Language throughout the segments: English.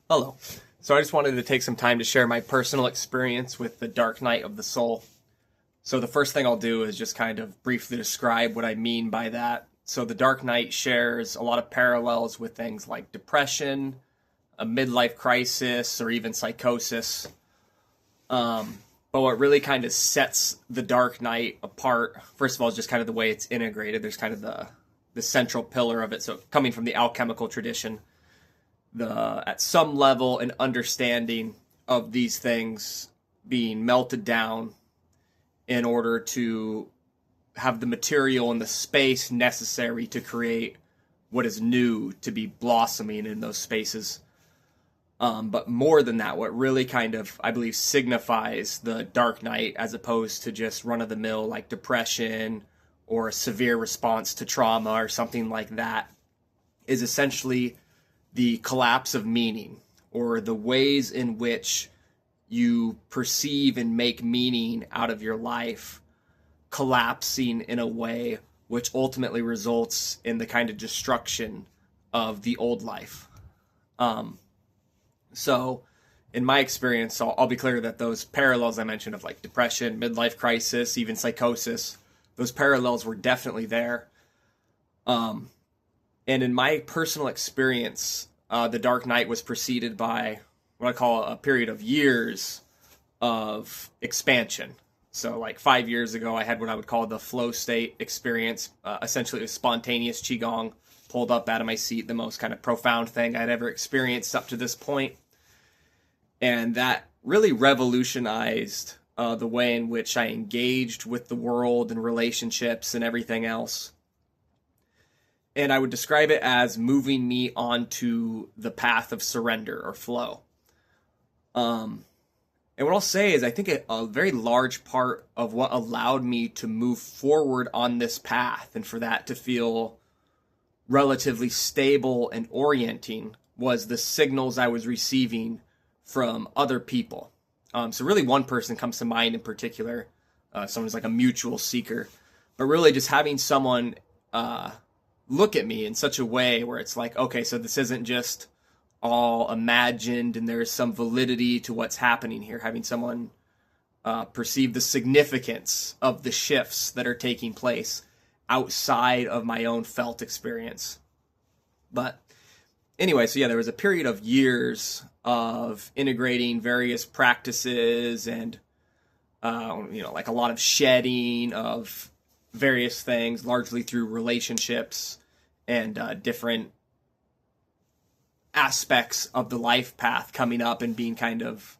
Hello. So I just wanted to take some time to share my personal experience with the Dark Night of the Soul. So the first thing I'll do is just kind of briefly describe what I mean by that. So the Dark Night shares a lot of parallels with things like depression, a midlife crisis, or even psychosis. But what really kind of sets the Dark Night apart, first of all, is just kind of the way it's integrated. There's kind of the central pillar of it. So coming from the alchemical tradition, the at some level an understanding of these things being melted down in order to have the material and the space necessary to create what is new to be blossoming in those spaces. But more than that, what really kind of, I believe, signifies the Dark Night as opposed to just run of the mill like depression or a severe response to trauma or something like that is essentially the collapse of meaning, or the ways in which you perceive and make meaning out of your life collapsing in a way which ultimately results in the kind of destruction of the old life. So, in my experience, I'll be clear that those parallels I mentioned of like depression, midlife crisis, even psychosis, those parallels were definitely there. And in my personal experience, the Dark Night was preceded by what I call a period of years of expansion. So, like 5 years ago, I had what I would call the flow state experience. Essentially, it was spontaneous Qigong, pulled up out of my seat, the most kind of profound thing I'd ever experienced up to this point. And that really revolutionized the way in which I engaged with the world and relationships and everything else. And I would describe it as moving me onto the path of surrender or flow. And what I'll say is I think a very large part of what allowed me to move forward on this path and for that to feel relatively stable and orienting was the signals I was receiving from other people. So really one person comes to mind in particular, someone who's like a mutual seeker, but really just having someone look at me in such a way where it's like, okay, so this isn't just all imagined and there's some validity to what's happening here. Having someone perceive the significance of the shifts that are taking place outside of my own felt experience. But anyway, so yeah, there was a period of years of integrating various practices and, like a lot of shedding of various things, largely through relationships and different aspects of the life path coming up and being kind of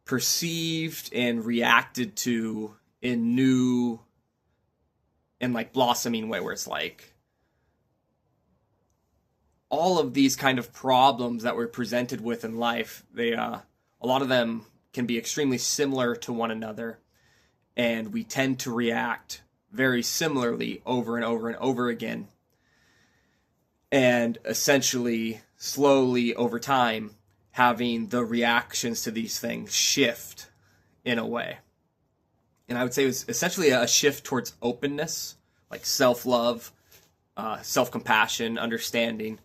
perceived and reacted to in new and like blossoming way, where it's like all of these kind of problems that we're presented with in life, they a lot of them can be extremely similar to one another, and we tend to react very similarly over and over and over again. And essentially, slowly over time, having the reactions to these things shift in a way. And I would say it was essentially a shift towards openness, like self-love, self-compassion, understanding.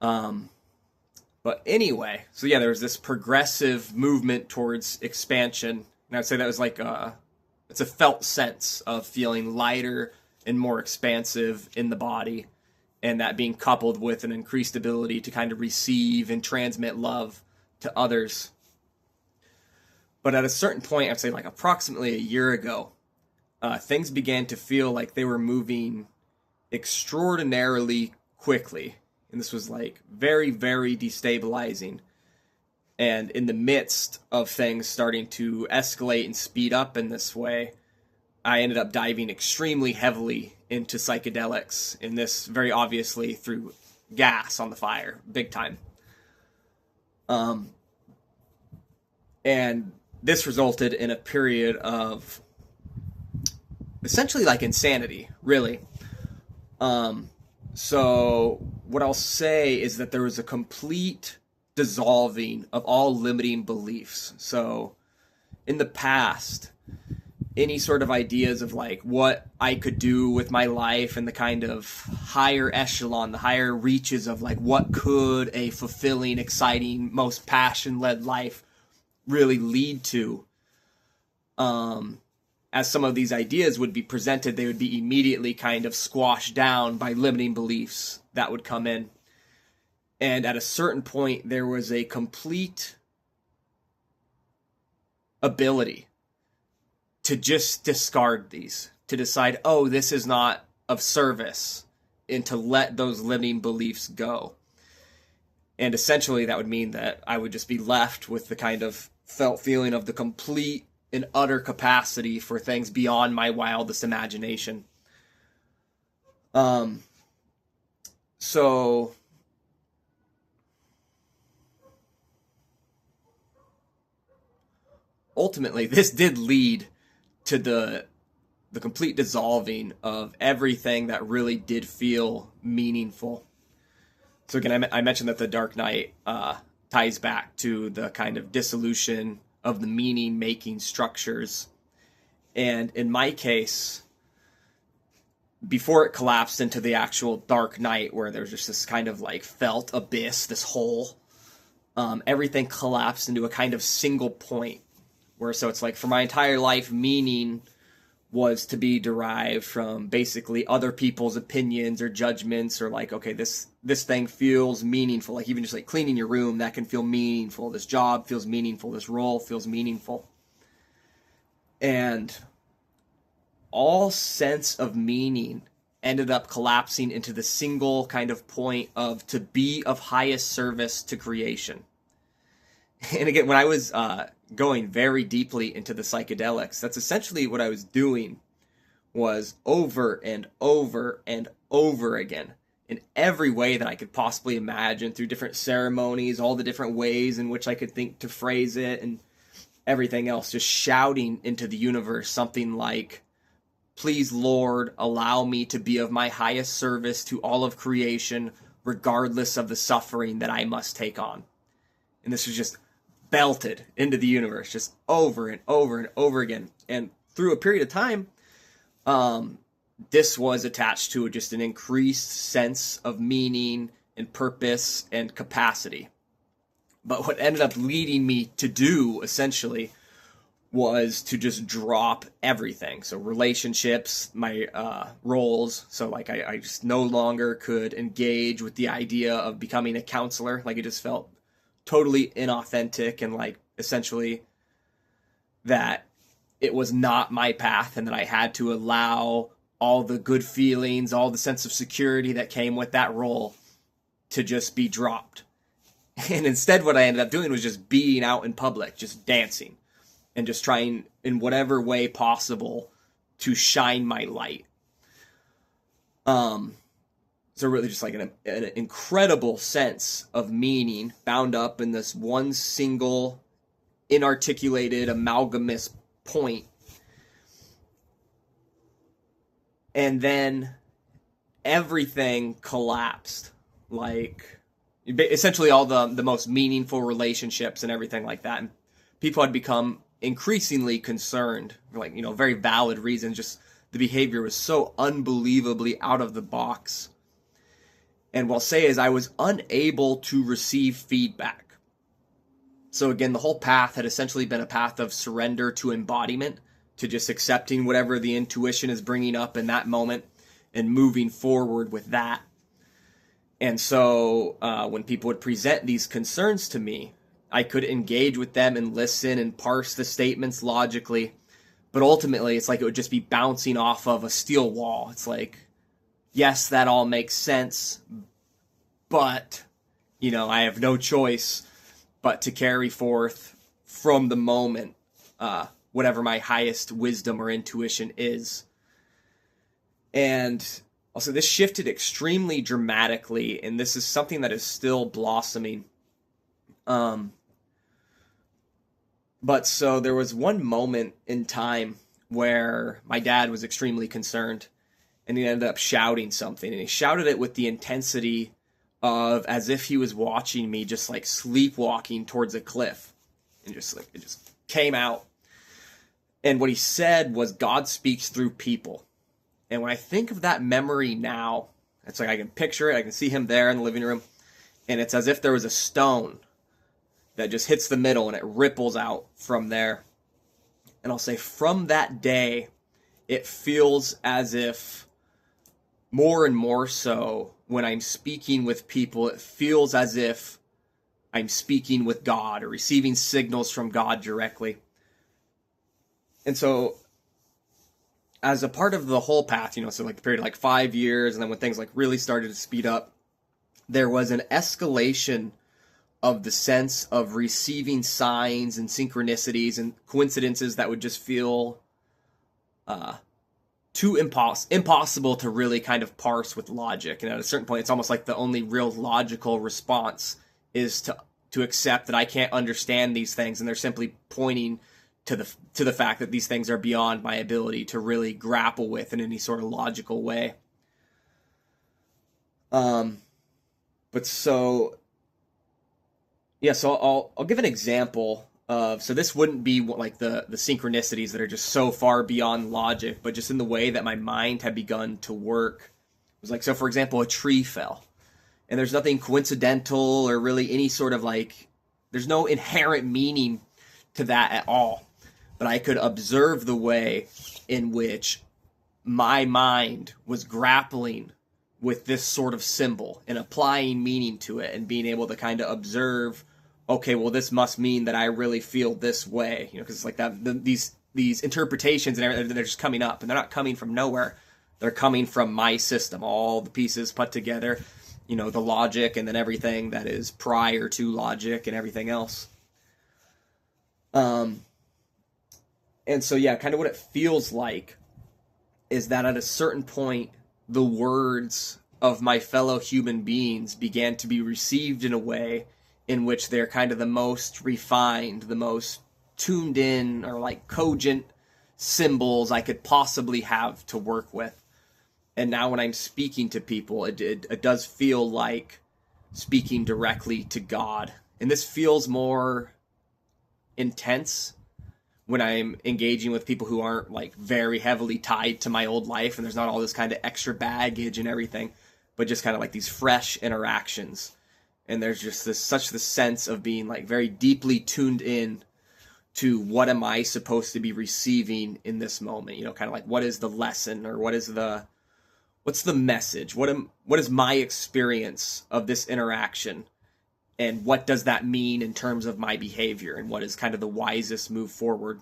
But anyway, so yeah, there was this progressive movement towards expansion. And I'd say that was like it's a felt sense of feeling lighter and more expansive in the body. And that being coupled with an increased ability to kind of receive and transmit love to others. But at a certain point, I'd say like approximately a year ago, things began to feel like they were moving extraordinarily quickly. And this was like very, very destabilizing. And in the midst of things starting to escalate and speed up in this way, I ended up diving extremely heavily into psychedelics, and this very obviously through gas on the fire, big time. And this resulted in a period of essentially like insanity, really. So what I'll say is that there was a complete dissolving of all limiting beliefs. So in the past, any sort of ideas of like what I could do with my life and the kind of higher echelon, the higher reaches of like what could a fulfilling, exciting, most passion-led life really lead to. As some of these ideas would be presented, they would be immediately kind of squashed down by limiting beliefs that would come in. And at a certain point, there was a complete ability to just discard these, to decide, oh, this is not of service, and to let those limiting beliefs go. And essentially that would mean that I would just be left with the kind of felt feeling of the complete and utter capacity for things beyond my wildest imagination. So ultimately this did lead to the complete dissolving of everything that really did feel meaningful. So again, I mentioned that the Dark Knight ties back to the kind of dissolution of the meaning-making structures. And in my case, before it collapsed into the actual Dark Knight, where there's just this kind of like felt abyss, this hole, everything collapsed into a kind of single point. Where so it's like for my entire life, meaning was to be derived from basically other people's opinions or judgments, or like, okay, this thing feels meaningful. Like even just like cleaning your room, that can feel meaningful. This job feels meaningful. This role feels meaningful. And all sense of meaning ended up collapsing into the single kind of point of to be of highest service to creation. And again, when I was going very deeply into the psychedelics, that's essentially what I was doing, was over and over and over again, in every way that I could possibly imagine, through different ceremonies, all the different ways in which I could think to phrase it, and everything else, just shouting into the universe something like, please, Lord, allow me to be of my highest service to all of creation, regardless of the suffering that I must take on. And this was just belted into the universe, just over and over and over again. And through a period of time, this was attached to just an increased sense of meaning and purpose and capacity. But what ended up leading me to do, essentially, was to just drop everything. So relationships, my roles. So like I just no longer could engage with the idea of becoming a counselor. Like it just felt totally inauthentic, and like essentially that it was not my path, and that I had to allow all the good feelings, all the sense of security that came with that role to just be dropped. And instead what I ended up doing was just being out in public, just dancing, and just trying in whatever way possible to shine my light. So really just like an incredible sense of meaning bound up in this one single inarticulated amalgamous point. And then everything collapsed. Like essentially all the most meaningful relationships and everything like that. And people had become increasingly concerned for like, very valid reasons. Just the behavior was so unbelievably out of the box. And what I'll say is I was unable to receive feedback. So again, the whole path had essentially been a path of surrender to embodiment, to just accepting whatever the intuition is bringing up in that moment and moving forward with that. And so when people would present these concerns to me, I could engage with them and listen and parse the statements logically. But ultimately, it's like it would just be bouncing off of a steel wall. It's like, yes, that all makes sense, but, I have no choice but to carry forth from the moment whatever my highest wisdom or intuition is. And also, this shifted extremely dramatically, and this is something that is still blossoming. But so there was one moment in time where my dad was extremely concerned, and he ended up shouting something, and he shouted it with the intensity of as if he was watching me just like sleepwalking towards a cliff, and just like it just came out. And what he said was God speaks through people. And when I think of that memory now, it's like I can picture it. I can see him there in the living room. And it's as if there was a stone that just hits the middle and it ripples out from there. And I'll say from that day, it feels as if more and more so when I'm speaking with people, it feels as if I'm speaking with God or receiving signals from God directly. And so as a part of the whole path, so like the period of like 5 years, and then when things like really started to speed up, there was an escalation of the sense of receiving signs and synchronicities and coincidences that would just feel too impossible to really kind of parse with logic. And at a certain point, it's almost like the only real logical response is to accept that I can't understand these things, and they're simply pointing to the fact that these things are beyond my ability to really grapple with in any sort of logical way. But so I'll give an example of, so this wouldn't be like the synchronicities that are just so far beyond logic, but just in the way that my mind had begun to work. It was like, so for example, a tree fell, and there's nothing coincidental or really any sort of like, there's no inherent meaning to that at all. But I could observe the way in which my mind was grappling with this sort of symbol and applying meaning to it and being able to kind of observe, okay, well, this must mean that I really feel this way, because it's like that these interpretations and everything, they're just coming up, and they're not coming from nowhere. They're coming from my system, all the pieces put together, the logic and then everything that is prior to logic and everything else. And so, kind of what it feels like is that at a certain point, the words of my fellow human beings began to be received in a way in which they're kind of the most refined, the most tuned in, or like cogent symbols I could possibly have to work with. And now when I'm speaking to people, it does feel like speaking directly to God. And this feels more intense when I'm engaging with people who aren't like very heavily tied to my old life, and there's not all this kind of extra baggage and everything, but just kind of like these fresh interactions. And there's just such the sense of being like very deeply tuned in to what am I supposed to be receiving in this moment, kind of like what is the lesson, or what's the message? What is my experience of this interaction? And what does that mean in terms of my behavior, and what is kind of the wisest move forward?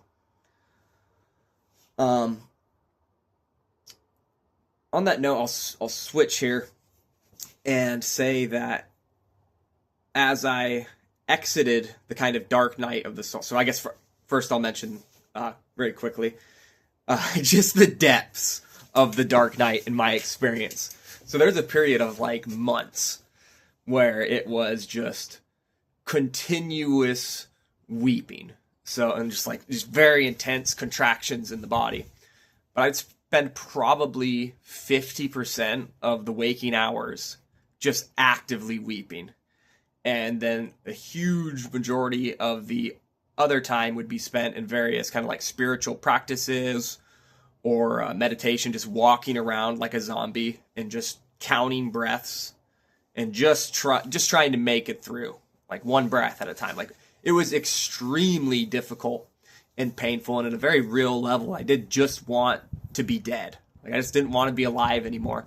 On that note, I'll switch here and say that as I exited the kind of dark night of the soul, so I guess first I'll mention very quickly just the depths of the dark night in my experience. So there's a period of like months where it was just continuous weeping. So, and just very intense contractions in the body. But I'd spend probably 50% of the waking hours just actively weeping. And then a huge majority of the other time would be spent in various kind of like spiritual practices or meditation, just walking around like a zombie and just counting breaths and just trying to make it through, like one breath at a time. Like, it was extremely difficult and painful, and at a very real level, I did just want to be dead. Like, I just didn't want to be alive anymore.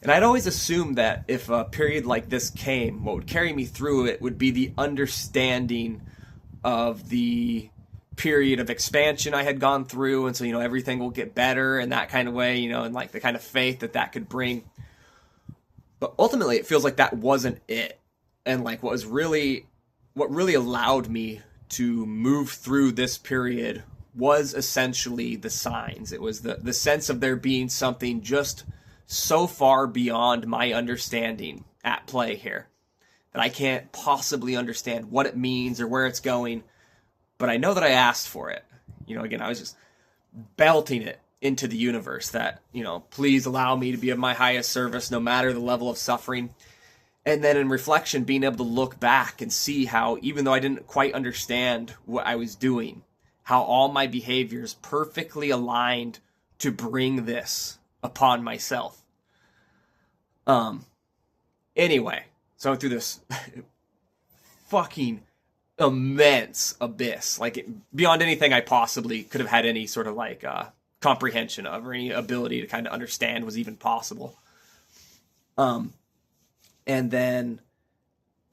And I'd always assumed that if a period like this came, what would carry me through it would be the understanding of the period of expansion I had gone through, and so, everything will get better in that kind of way, and like the kind of faith that could bring. But ultimately, it feels like that wasn't it. And like what really allowed me to move through this period was essentially the signs. It was the sense of there being something just so far beyond my understanding at play here that I can't possibly understand what it means or where it's going. But I know that I asked for it. Again, I was just belting it into the universe that, please allow me to be of my highest service, no matter the level of suffering. And then in reflection, being able to look back and see how, even though I didn't quite understand what I was doing, how all my behaviors perfectly aligned to bring this upon myself. Anyway, so through this fucking immense abyss, like beyond anything I possibly could have had any sort of like comprehension of, or any ability to kind of understand was even possible. And then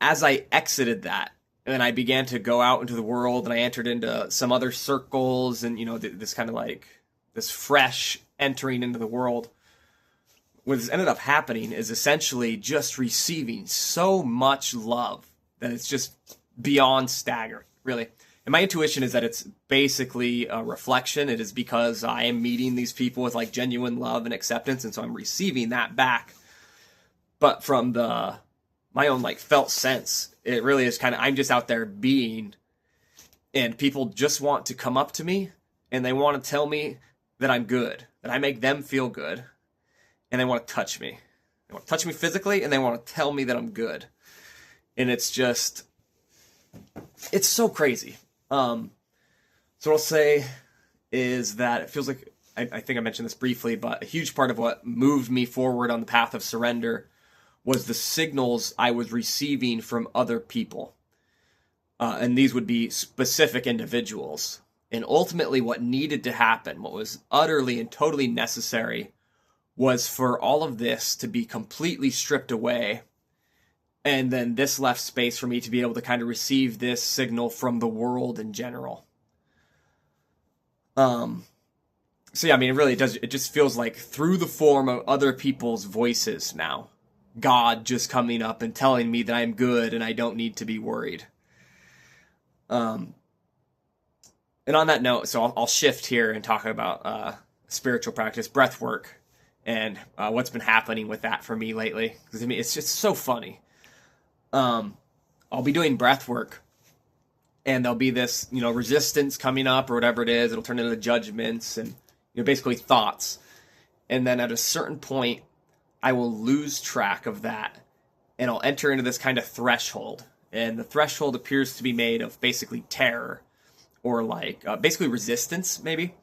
as I exited that, and I began to go out into the world, and I entered into some other circles, and, you know, this kind of like this fresh entering into the world, what ended up happening is essentially just receiving so much love that it's just beyond staggering, really. And my intuition is that it's basically a reflection. It is because I am meeting these people with like genuine love and acceptance, and so I'm receiving that back. But from my own like felt sense, it really is kind of, I'm just out there being, and people just want to come up to me and they want to tell me that I'm good, that I make them feel good, and they want to touch me. They want to touch me physically, and they want to tell me that I'm good. And it's just, it's so crazy. So what I'll say is that it feels like, I think I mentioned this briefly, but a huge part of what moved me forward on the path of surrender was the signals I was receiving from other people. And these would be specific individuals. And ultimately what needed to happen, what was utterly and totally necessary, was for all of this to be completely stripped away. And then this left space for me to be able to kind of receive this signal from the world in general. So yeah, I mean, it really does. It just feels like through the form of other people's voices now, God just coming up and telling me that I'm good and I don't need to be worried. And on that note, so I'll shift here and talk about spiritual practice, breath work, and what's been happening with that for me lately. Because I mean, it's just so funny. I'll be doing breath work, and there'll be this, you know, resistance coming up or whatever it is. It'll turn into judgments and, you know, basically thoughts. And then at a certain point, I will lose track of that, and I'll enter into this kind of threshold. And the threshold appears to be made of basically terror, or like basically resistance, maybe.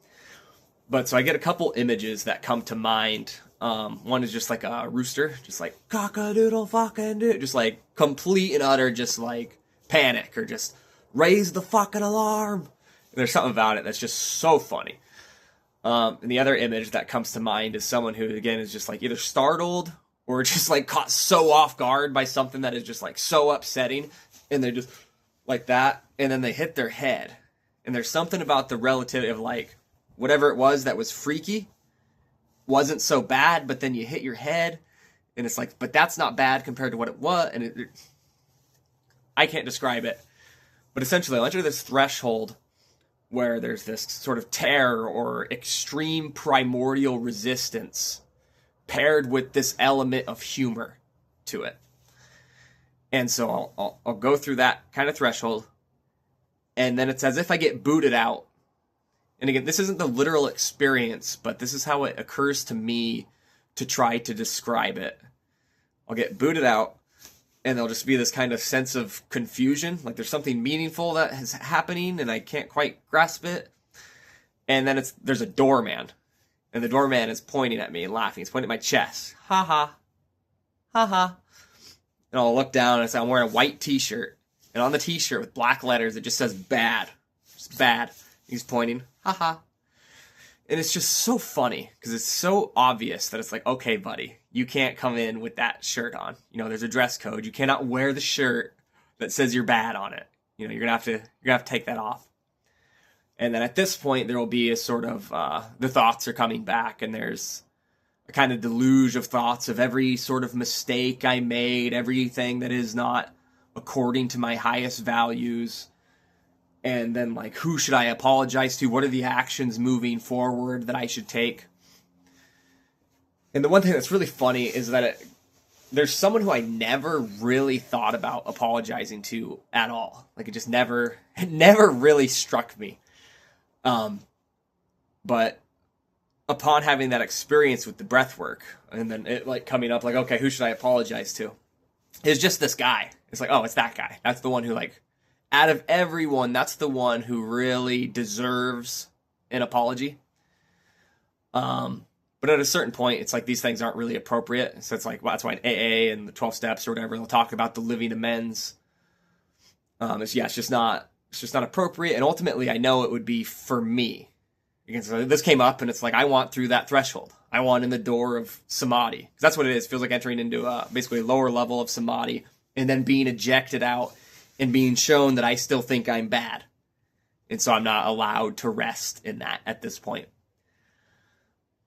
But so I get a couple images that come to mind. One is just like a rooster, just like cock-a-doodle fucking do, just like complete and utter, just like panic, or just raise the fucking alarm. And there's something about it that's just so funny. And the other image that comes to mind is someone who, again, is just like either startled or just like caught so off guard by something that is just like so upsetting, and they're just like that, and then they hit their head. And there's something about the relativity of like whatever it was that was freaky wasn't so bad, but then you hit your head, and it's like, but that's not bad compared to what it was. And I can't describe it, but essentially I'll enter this threshold where there's this sort of terror or extreme primordial resistance paired with this element of humor to it. And so I'll go through that kind of threshold, and then it's as if I get booted out. And again, this isn't the literal experience, but this is how it occurs to me to try to describe it. I'll get booted out, and there'll just be this kind of sense of confusion, like there's something meaningful that is happening, and I can't quite grasp it. And then there's a doorman, and the doorman is pointing at me and laughing. He's pointing at my chest. Ha ha. Ha ha. And I'll look down, and I'm wearing a white t-shirt, and on the t-shirt with black letters, it just says bad. Just bad. He's pointing. Ha ha. And it's just so funny, because it's so obvious that it's like, okay, buddy, you can't come in with that shirt on. You know, there's a dress code. You cannot wear the shirt that says you're bad on it. You know, you're gonna have to take that off. And then at this point, there will be a sort of the thoughts are coming back, and there's a kind of deluge of thoughts of every sort of mistake I made, everything that is not according to my highest values. And then, like, who should I apologize to? What are the actions moving forward that I should take? And the one thing that's really funny is that there's someone who I never really thought about apologizing to at all. Like, it never really struck me. But upon having that experience with the breath work, and then it, like, coming up, like, okay, who should I apologize to? It's just this guy. It's like, oh, it's that guy. That's the one who, like, out of everyone, that's the one who really deserves an apology. But at a certain point, it's like these things aren't really appropriate. So it's like, well, that's why in AA and the 12 steps or whatever, they'll talk about the living amends. It's just not appropriate. And ultimately, I know it would be for me. Because this came up, and it's like, I want through that threshold. I want in the door of samadhi. Because that's what it is. It feels like entering into basically a lower level of samadhi and then being ejected out and being shown that I still think I'm bad. And so I'm not allowed to rest in that at this point.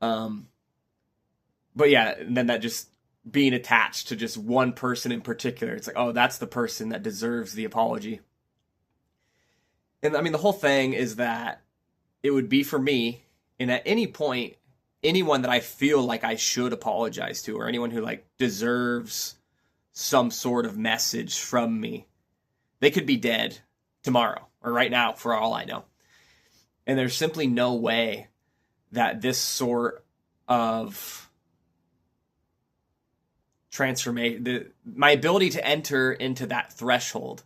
But yeah, and then that just being attached to just one person in particular. It's like, oh, that's the person that deserves the apology. And I mean, the whole thing is that it would be for me, and at any point, anyone that I feel like I should apologize to, or anyone who like deserves some sort of message from me, they could be dead tomorrow or right now for all I know. And there's simply no way that this sort of transformation, my ability to enter into that threshold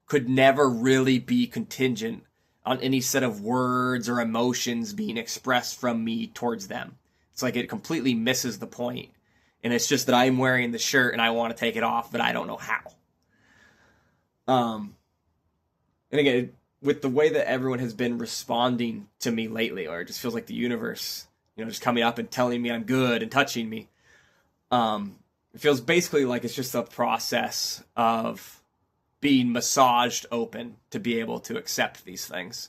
could never really be contingent on any set of words or emotions being expressed from me towards them. It's like it completely misses the point. And it's just that I'm wearing the shirt and I want to take it off, but I don't know how. And again, with the way that everyone has been responding to me lately, or it just feels like the universe, just coming up and telling me I'm good and touching me. It feels basically like it's just a process of being massaged open to be able to accept these things.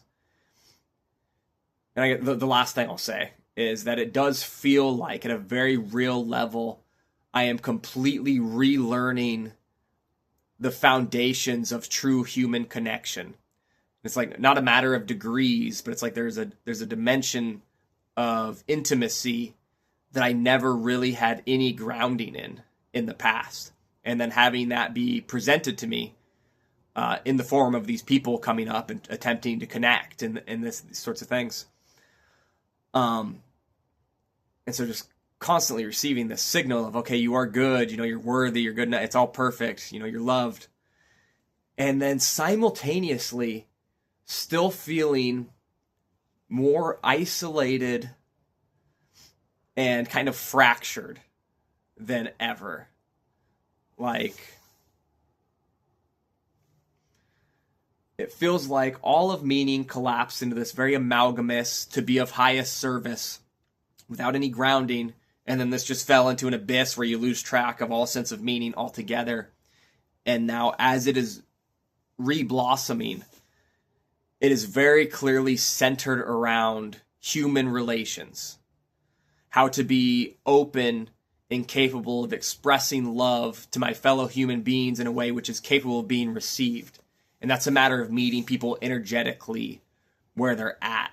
And the last thing I'll say is that it does feel like at a very real level, I am completely relearning the foundations of true human connection. It's like not a matter of degrees, but it's like there's a dimension of intimacy that I never really had any grounding in the past. And then having that be presented to me in the form of these people coming up and attempting to connect and these sorts of things. And so just constantly receiving this signal of, okay, you are good, you're worthy, you're good enough, it's all perfect, you're loved. And then simultaneously still feeling more isolated and kind of fractured than ever. Like, it feels like all of meaning collapsed into this very amalgamous to be of highest service without any grounding, and then this just fell into an abyss where you lose track of all sense of meaning altogether. And now, as it is re-blossoming, it is very clearly centered around human relations. How to be open and capable of expressing love to my fellow human beings in a way which is capable of being received. And that's a matter of meeting people energetically where they're at.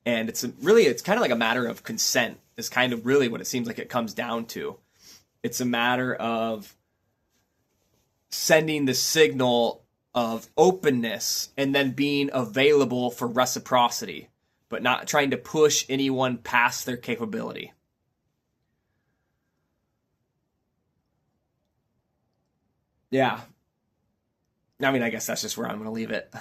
And it's kind of like a matter of consent is kind of really what it seems like it comes down to. It's a matter of sending the signal of openness and then being available for reciprocity, but not trying to push anyone past their capability. Yeah. I mean, I guess that's just where I'm going to leave it.